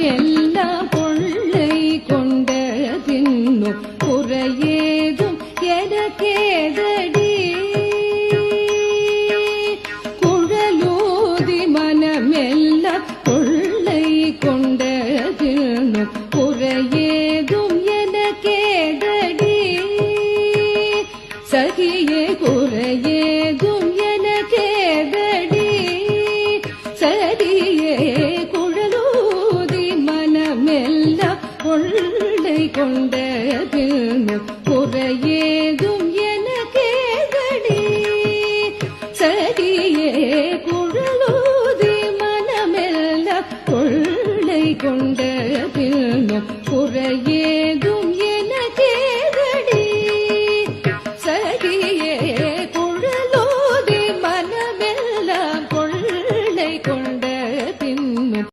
எல்லாம் கொள்ளை கொண்ட பின்னும் குறையேதும் எனக்கேதடி குழலூதி மனமெல்லாம் கொள்ளை கொண்ட பின்னும் குறையேதும் எனக்கேதடி சகியே குறையேதும் எனக்கேதடி சரியே குழலூதி மனமெல்லாம் கொள்ளை கொண்ட பின்னும் குறையேதும் எனக்கேதடி சரியே குழலூதி மனமெல்லாம் கொள்ளை கொண்ட பின்னும் குறையேதும்